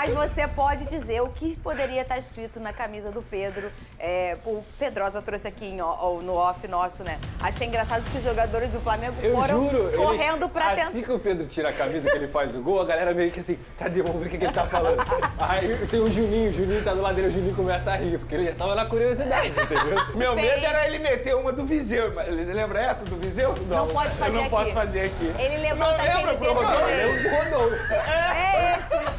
Mas você pode dizer o que poderia estar escrito na camisa do Pedro. O Pedrosa trouxe aqui no off nosso, né? Achei engraçado que os jogadores do Flamengo foram correndo pra tentar. Assim que o Pedro tira a camisa que ele faz o gol, a galera meio que assim, cadê? Vamos ver o que ele tá falando. Aí tem o Juninho tá do lado dele, o Juninho começa a rir, porque ele já tava na curiosidade, entendeu? Meu medo era ele meter uma do Viseu. Lembra essa do Viseu? Não pode fazer aqui. Eu não posso fazer aqui. Ele levanta aquele dedo. Rodolfo. É esse.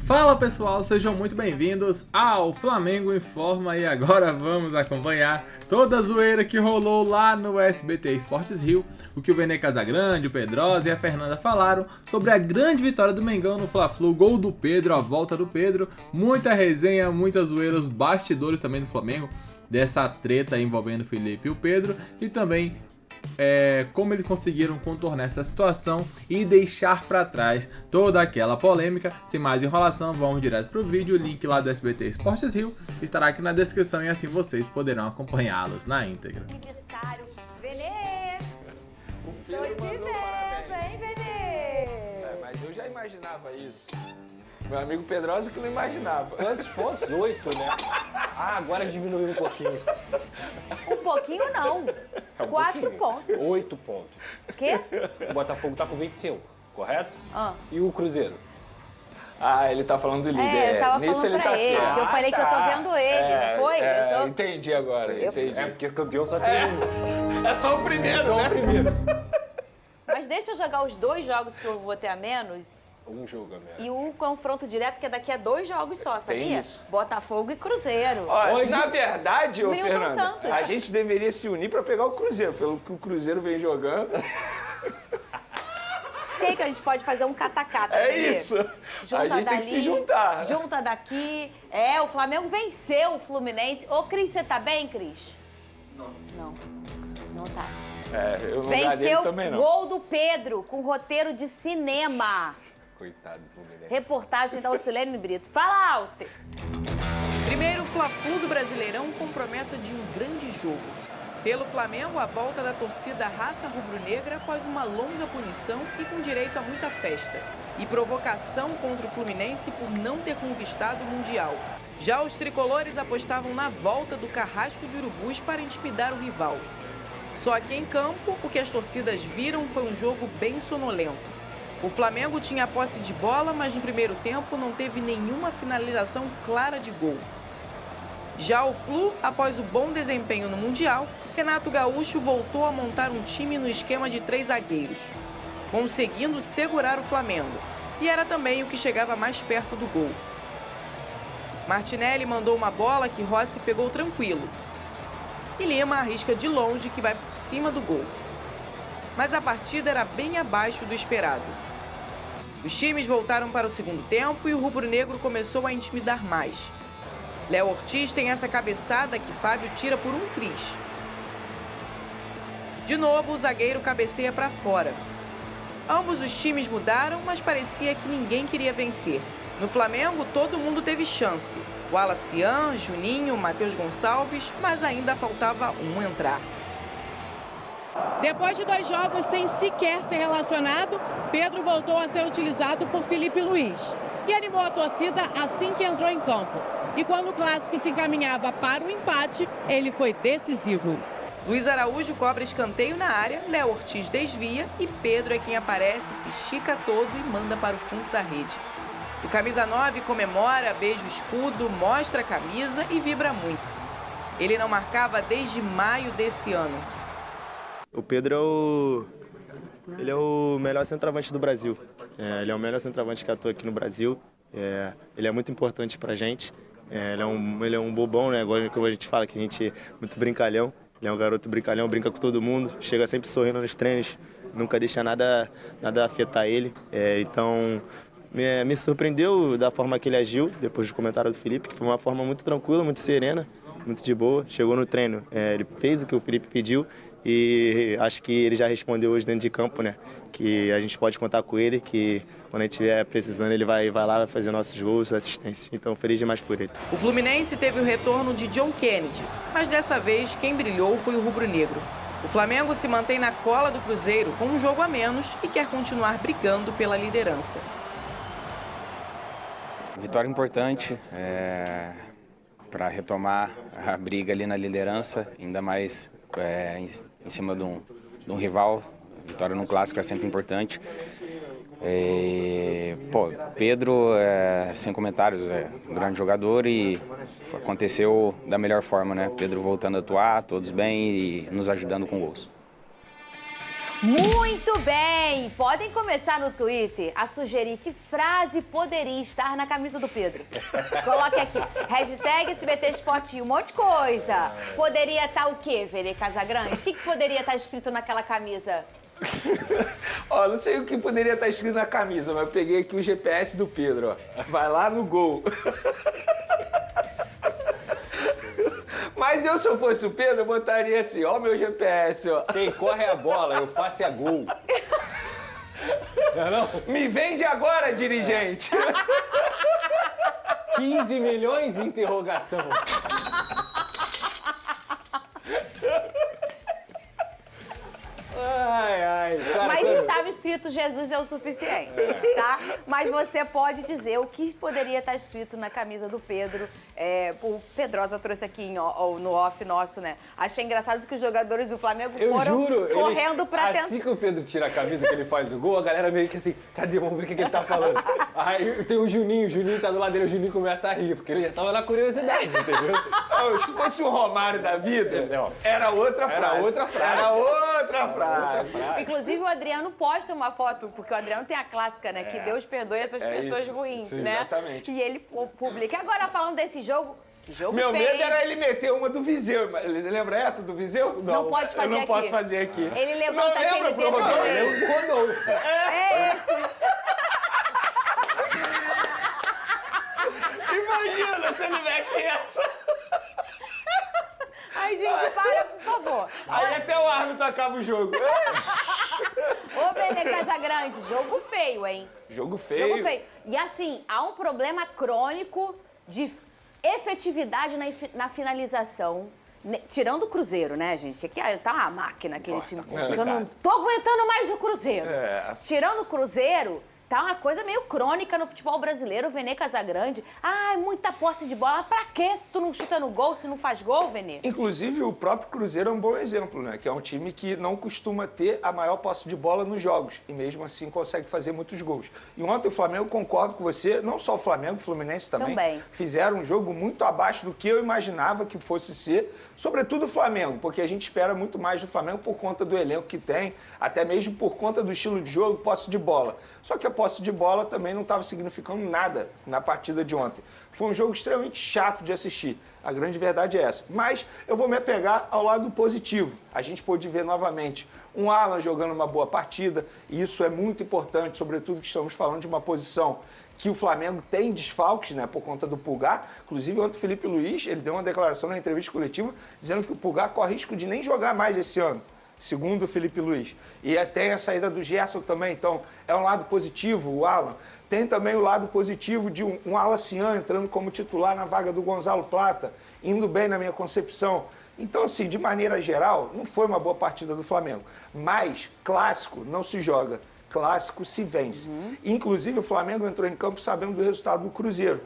Fala pessoal, sejam muito bem-vindos ao Flamengo Informa e agora vamos acompanhar toda a zoeira que rolou lá no SBT Esportes Rio, o que o Benê Casagrande, o Pedrosa e a Fernanda falaram sobre a grande vitória do Mengão no Fla-Flu, gol do Pedro, a volta do Pedro, muita resenha, muitas zoeiras, os bastidores também do Flamengo, dessa treta envolvendo o Felipe e o Pedro e também como eles conseguiram contornar essa situação e deixar para trás toda aquela polêmica. Sem mais enrolação, vamos direto pro vídeo. O link lá do SBT Esportes Rio estará aqui na descrição e assim vocês poderão acompanhá-los na íntegra. Aniversário, Benê! Tô te vendo, hein, Benê? Mas eu já imaginava isso. Meu amigo Pedrosa que não imaginava. Quantos pontos? 8, né? Ah, agora diminuiu um pouquinho. Um pouquinho não. 4 pontos. 8 pontos. O quê? O Botafogo tá com 25, correto? Ah. E o Cruzeiro? Ah, ele tá falando do líder. Eu tava Nisso falando ele pra tá ele, certo. porque eu falei que eu tô vendo ele, não foi? Entendi agora, entendi. É porque campeão só tem um. É só o primeiro, Só né? o primeiro. Mas deixa eu jogar os 2 jogos que eu vou ter a menos. Um jogo a menos. E o confronto direto, que é daqui a 2 jogos só, sabia? isso. Botafogo e Cruzeiro. Olha, Hoje- na verdade, ô Milton Fernanda, Santos. a gente deveria se unir pra pegar o Cruzeiro, pelo que o Cruzeiro vem jogando. Sei que a gente pode fazer um catacata. É Benê. isso. Junta A gente tem que se juntar. Junta daqui. O Flamengo venceu o Fluminense. Ô, Cris, você tá bem, Cris? Não. Não tá. Eu no lugar dele Venceu também o não. gol do Pedro, com roteiro de cinema. Coitado do Fluminense. Reportagem da Alcilene Brito. Fala, Alce. Primeiro Fla-Flu do Brasileirão com promessa de um grande jogo. Pelo Flamengo, a volta da torcida raça rubro-negra após uma longa punição e com direito a muita festa. E provocação contra o Fluminense por não ter conquistado o Mundial. Já os tricolores apostavam na volta do Carrasco de Urubus para intimidar o rival. Só que em campo, o que as torcidas viram foi um jogo bem sonolento. O Flamengo tinha posse de bola, mas no primeiro tempo não teve nenhuma finalização clara de gol. Já o Flu, após o bom desempenho no Mundial, Renato Gaúcho voltou a montar um time no esquema de 3 zagueiros, conseguindo segurar o Flamengo. E era também o que chegava mais perto do gol. Martinelli mandou uma bola que Rossi pegou tranquilo. E Lima arrisca de longe que vai por cima do gol. Mas a partida era bem abaixo do esperado. Os times voltaram para o segundo tempo e o rubro-negro começou a intimidar mais. Léo Ortiz tem essa cabeçada que Fábio tira por um triz. De novo, o zagueiro cabeceia para fora. Ambos os times mudaram, mas parecia que ninguém queria vencer. No Flamengo, todo mundo teve chance. Wallace, Juninho, Matheus Gonçalves, mas ainda faltava um entrar. Depois de 2 jogos sem sequer ser relacionado, Pedro voltou a ser utilizado por Felipe Luiz e animou a torcida assim que entrou em campo. E quando o clássico se encaminhava para o empate, ele foi decisivo. Luiz Araújo cobra escanteio na área, Léo Ortiz desvia e Pedro é quem aparece, se estica todo e manda para o fundo da rede. O camisa 9 comemora, beija o escudo, mostra a camisa e vibra muito. Ele não marcava desde maio desse ano. O Pedro ele é o melhor centroavante do Brasil. Ele é o melhor centroavante que atua aqui no Brasil. Ele é muito importante pra gente. Ele é um bobão, né? Agora que a gente fala que a gente é muito brincalhão. Ele é um garoto brincalhão, brinca com todo mundo, chega sempre sorrindo nos treinos, nunca deixa nada afetar ele. Então, me surpreendeu da forma que ele agiu, depois do comentário do Felipe, que foi uma forma muito tranquila, muito serena, muito de boa. Chegou no treino, ele fez o que o Felipe pediu e acho que ele já respondeu hoje dentro de campo, né? Que a gente pode contar com ele, que quando a gente estiver precisando ele vai lá, vai fazer nossos gols, assistência. Então, feliz demais por ele. O Fluminense teve o retorno de John Kennedy, mas dessa vez quem brilhou foi o rubro-negro. O Flamengo se mantém na cola do Cruzeiro com um jogo a menos e quer continuar brigando pela liderança. Vitória importante para retomar a briga ali na liderança, ainda mais em cima de um rival. Vitória no clássico é sempre importante. Pedro, sem comentários, é um grande jogador e aconteceu da melhor forma, né? Pedro voltando a atuar, todos bem e nos ajudando com gols. Muito bem! Podem começar no Twitter a sugerir que frase poderia estar na camisa do Pedro. Coloque aqui, hashtag SBT Esporte, um monte de coisa. Poderia estar o quê, Vene Casagrande? O que poderia estar escrito naquela camisa? Ó, não sei o que poderia estar escrito na camisa, mas eu peguei aqui o GPS do Pedro, ó. Vai lá no gol. Mas eu, se eu fosse o Pedro, eu botaria assim, ó, meu GPS, ó. Quem corre a bola, eu faço a gol. Não? Me vende agora, dirigente. 15 milhões de interrogação. Cara, mas estava escrito Jesus é o suficiente, tá? Mas você pode dizer o que poderia estar escrito na camisa do Pedro. O Pedrosa trouxe aqui no off nosso, né? Achei engraçado que os jogadores do Flamengo foram correndo pra tentar. Assim que o Pedro tira a camisa, que ele faz o gol, a galera meio que assim, cadê? Vamos ver o que ele tá falando. Aí tem o Juninho tá do lado dele, o Juninho começa a rir, porque ele já tava na curiosidade, entendeu? Se fosse o Romário da vida, era outra frase. Era outra frase. Era outra frase. Inclusive, o Adriano posta uma foto, porque o Adriano tem a clássica, né? Que Deus perdoe essas pessoas isso. ruins, Sim, né? exatamente. E ele publica. Agora, falando desse jogo, que jogo Meu feio, medo era ele meter uma do Viseu. Lembra essa do Viseu? Não pode fazer eu não aqui. posso fazer aqui. Ele levanta não aquele dedo dele. Rodolfo. É esse. Imagina se ele mete essa. Ai, gente, para, por favor. Aí até o árbitro acaba o jogo. Ô, Vene Casagrande, jogo feio, hein? Jogo feio. Jogo feio. E assim, há um problema crônico de efetividade na finalização. Tirando o Cruzeiro, né, gente? Que aqui tá uma máquina, aquele time. Eu não tô aguentando mais o Cruzeiro. Tirando o Cruzeiro, tá uma coisa meio crônica no futebol brasileiro, o Vene Casagrande. Ai, muita posse de bola. Pra quê se tu não chuta no gol, se não faz gol, Vene? Inclusive, o próprio Cruzeiro é um bom exemplo, né? Que é um time que não costuma ter a maior posse de bola nos jogos. E mesmo assim consegue fazer muitos gols. E ontem o Flamengo, concordo com você, não só o Flamengo, o Fluminense também. Fizeram um jogo muito abaixo do que eu imaginava que fosse ser. Sobretudo o Flamengo, porque a gente espera muito mais do Flamengo por conta do elenco que tem, até mesmo por conta do estilo de jogo, posse de bola. Só que a posse de bola também não estava significando nada na partida de ontem. Foi um jogo extremamente chato de assistir. A grande verdade é essa. Mas eu vou me apegar ao lado positivo. A gente pôde ver novamente um Alan jogando uma boa partida, e isso é muito importante, sobretudo que estamos falando de uma posição que o Flamengo tem desfalques, né, por conta do Pulgar. Inclusive, ontem o Felipe Luiz, ele deu uma declaração na entrevista coletiva dizendo que o Pulgar corre risco de nem jogar mais esse ano, segundo o Felipe Luiz. E tem a saída do Gerson também, então é um lado positivo, o Alan. Tem também o lado positivo de um Alacian entrando como titular na vaga do Gonzalo Plata, indo bem na minha concepção. Então, assim, de maneira geral, não foi uma boa partida do Flamengo. Mas, clássico não se joga. Clássico se vence. Inclusive, o Flamengo entrou em campo sabendo do resultado do Cruzeiro,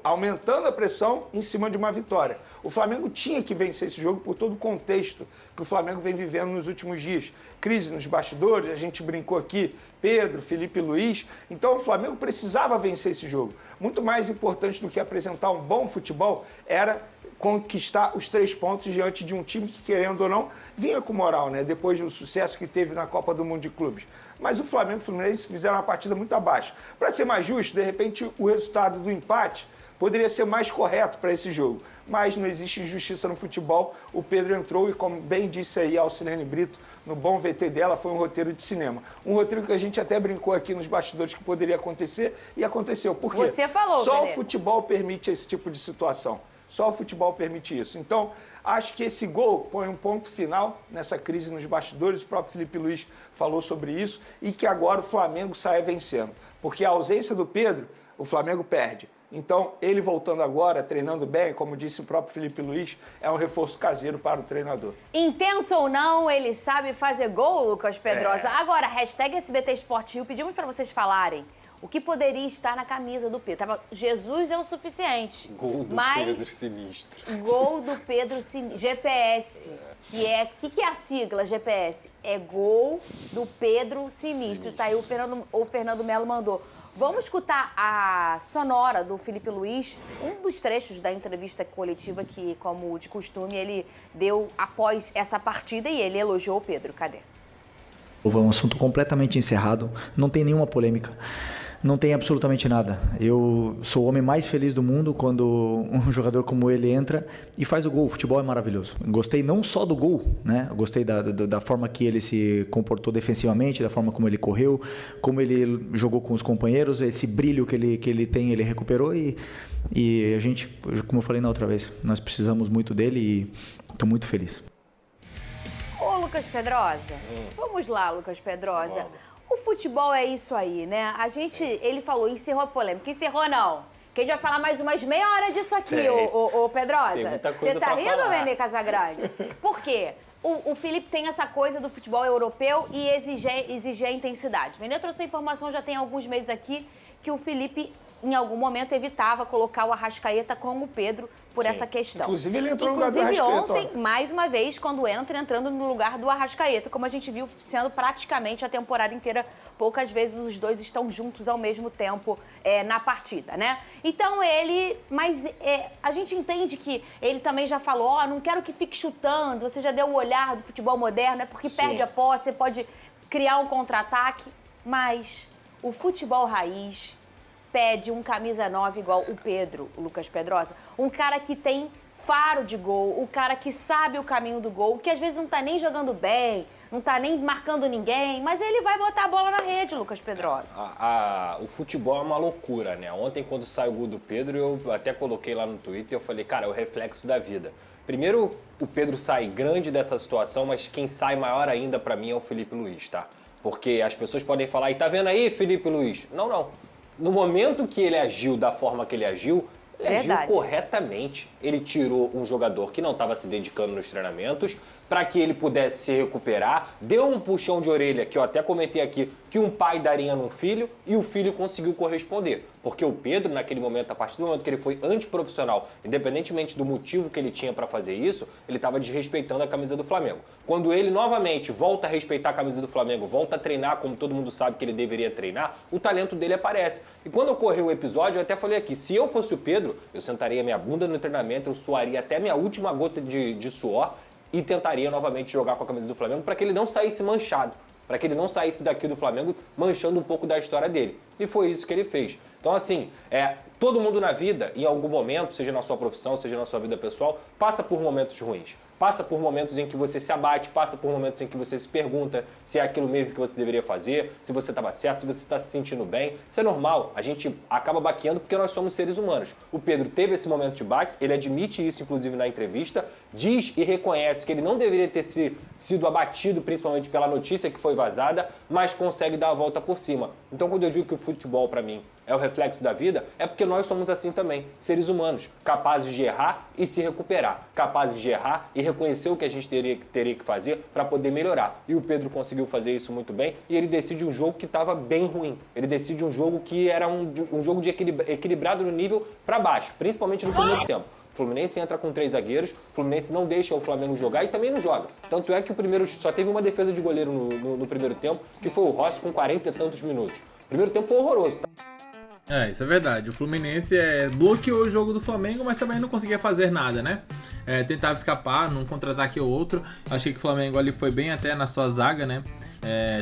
aumentando a pressão em cima de uma vitória. O Flamengo tinha que vencer esse jogo por todo o contexto que o Flamengo vem vivendo nos últimos dias. Crise nos bastidores, a gente brincou aqui, Pedro, Felipe Luiz. Então, o Flamengo precisava vencer esse jogo. Muito mais importante do que apresentar um bom futebol era conquistar os 3 pontos diante de um time que, querendo ou não, vinha com moral, né? Depois do sucesso que teve na Copa do Mundo de Clubes. Mas o Flamengo e o Fluminense fizeram uma partida muito abaixo. Para ser mais justo, de repente, o resultado do empate poderia ser mais correto para esse jogo. Mas não existe injustiça no futebol. O Pedro entrou e, como bem disse aí a Alcilene Brito, no bom VT dela, foi um roteiro de cinema. Um roteiro que a gente até brincou aqui nos bastidores que poderia acontecer, e aconteceu. Por quê? Você falou, Só Vene. o futebol permite esse tipo de situação. Só o futebol permite isso. Então, acho que esse gol põe um ponto final nessa crise nos bastidores. O próprio Felipe Luiz falou sobre isso. E que agora o Flamengo saia vencendo. Porque a ausência do Pedro, o Flamengo perde. Então, ele voltando agora, treinando bem, como disse o próprio Felipe Luiz, é um reforço caseiro para o treinador. Intenso ou não, ele sabe fazer gol, Lucas Pedrosa. Agora, hashtag SBT Sport Rio, pedimos para vocês falarem o que poderia estar na camisa do Pedro. Jesus é o suficiente. Gol do Pedro Sinistro. Gol do Pedro Sinistro. GPS. Que é a sigla GPS? É gol do Pedro Sinistro. Tá aí, o Fernando Melo mandou. Vamos escutar a sonora do Felipe Luiz, um dos trechos da entrevista coletiva que, como de costume, ele deu após essa partida e ele elogiou o Pedro. Cadê? É um assunto completamente encerrado, não tem nenhuma polêmica. Não tem absolutamente nada. Eu sou o homem mais feliz do mundo quando um jogador como ele entra e faz o gol. O futebol é maravilhoso. Gostei não só do gol, né? Eu gostei da forma que ele se comportou defensivamente, da forma como ele correu, como ele jogou com os companheiros, esse brilho que ele tem, ele recuperou e a gente, como eu falei na outra vez, nós precisamos muito dele e estou muito feliz. Ô, Lucas Pedrosa, vamos lá, Lucas Pedrosa. O futebol é isso aí, né? Ele falou, encerrou a polêmica. Encerrou não. Que a gente vai falar mais umas meia hora disso aqui, ô Pedrosa. Você tá rindo, Vene Casagrande? Por quê? O Felipe tem essa coisa do futebol europeu e exigir a intensidade. Vene trouxe a informação já tem alguns meses aqui que o Felipe, em algum momento, evitava colocar o Arrascaeta com o Pedro por essa questão. Inclusive, ele entrou no lugar do Arrascaeta. Ontem, mais uma vez, quando entrando no lugar do Arrascaeta, como a gente viu sendo praticamente a temporada inteira, poucas vezes os dois estão juntos ao mesmo tempo na partida, né? Então a gente entende que ele também já falou, não quero que fique chutando, você já deu o olhar do futebol moderno, é porque perde a posse, você pode criar um contra-ataque, mas o futebol raiz pede um camisa 9 igual o Pedro, o Lucas Pedrosa. Um cara que tem faro de gol, o cara que sabe o caminho do gol, que às vezes não tá nem jogando bem, não tá nem marcando ninguém, mas ele vai botar a bola na rede, Lucas Pedrosa. O futebol é uma loucura, né? Ontem, quando saiu o gol do Pedro, eu até coloquei lá no Twitter, eu falei, cara, é o reflexo da vida. Primeiro, o Pedro sai grande dessa situação, mas quem sai maior ainda pra mim é o Felipe Luiz, tá? Porque as pessoas podem falar, e tá vendo aí, Felipe Luiz? Não. No momento que ele agiu da forma que ele agiu corretamente. Ele tirou um jogador que não estava se dedicando nos treinamentos para que ele pudesse se recuperar, deu um puxão de orelha, que eu até comentei aqui, que um pai daria num filho, e o filho conseguiu corresponder. Porque o Pedro, naquele momento, a partir do momento que ele foi antiprofissional, independentemente do motivo que ele tinha para fazer isso, ele estava desrespeitando a camisa do Flamengo. Quando ele, novamente, volta a respeitar a camisa do Flamengo, volta a treinar como todo mundo sabe que ele deveria treinar, o talento dele aparece. E quando ocorreu o episódio, eu até falei aqui, se eu fosse o Pedro, eu sentaria minha bunda no treinamento, eu suaria até minha última gota de suor, e tentaria novamente jogar com a camisa do Flamengo para que ele não saísse manchado, para que ele não saísse daqui do Flamengo manchando um pouco da história dele. E foi isso que ele fez. Então, assim, todo mundo na vida, em algum momento, seja na sua profissão, seja na sua vida pessoal, passa por momentos ruins. Passa por momentos em que você se abate, passa por momentos em que você se pergunta se é aquilo mesmo que você deveria fazer, se você estava certo, se você está se sentindo bem. Isso é normal, a gente acaba baqueando porque nós somos seres humanos. O Pedro teve esse momento de baque, ele admite isso inclusive na entrevista, diz e reconhece que ele não deveria ter sido abatido, principalmente pela notícia que foi vazada, mas consegue dar a volta por cima. Então, quando eu digo que o futebol, para mim, é o reflexo da vida, é porque nós somos assim também, seres humanos, capazes de errar e se recuperar, capazes de errar e reconhecer o que a gente teria que fazer para poder melhorar. E o Pedro conseguiu fazer isso muito bem e ele decide um jogo que estava bem ruim. Ele decide um jogo que era um jogo de equilibrado no nível para baixo, principalmente no primeiro tempo. O Fluminense entra com 3 zagueiros, o Fluminense não deixa o Flamengo jogar e também não joga. Tanto é que o primeiro só teve uma defesa de goleiro no primeiro tempo, que foi o Rossi com 40 e tantos minutos. O primeiro tempo foi horroroso, tá? Isso é verdade. O Fluminense bloqueou o jogo do Flamengo, mas também não conseguia fazer nada, né? Tentava escapar num contra-ataque ou outro. Achei que o Flamengo ali foi bem até na sua zaga, né?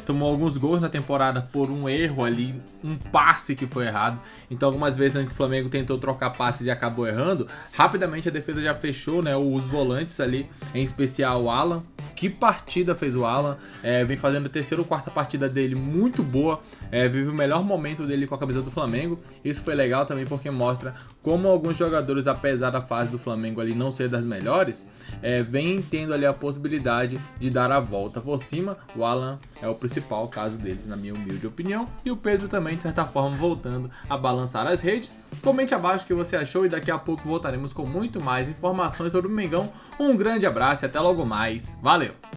Tomou alguns gols na temporada por um erro ali, um passe que foi errado. Então algumas vezes o Flamengo tentou trocar passes e acabou errando. Rapidamente a defesa já fechou, né, os volantes ali, em especial o Alan. Que partida fez o Alan, vem fazendo a terceira ou quarta partida dele muito boa, vive o melhor momento dele com a camisa do Flamengo. Isso foi legal também porque mostra como alguns jogadores, apesar da fase do Flamengo ali não ser das melhores, vem tendo ali a possibilidade de dar a volta por cima. O Alan é o principal caso deles, na minha humilde opinião, e o Pedro também, de certa forma, voltando a balançar as redes. Comente abaixo o que você achou e daqui a pouco voltaremos com muito mais informações sobre o Mengão. Um grande abraço e até logo mais. Valeu!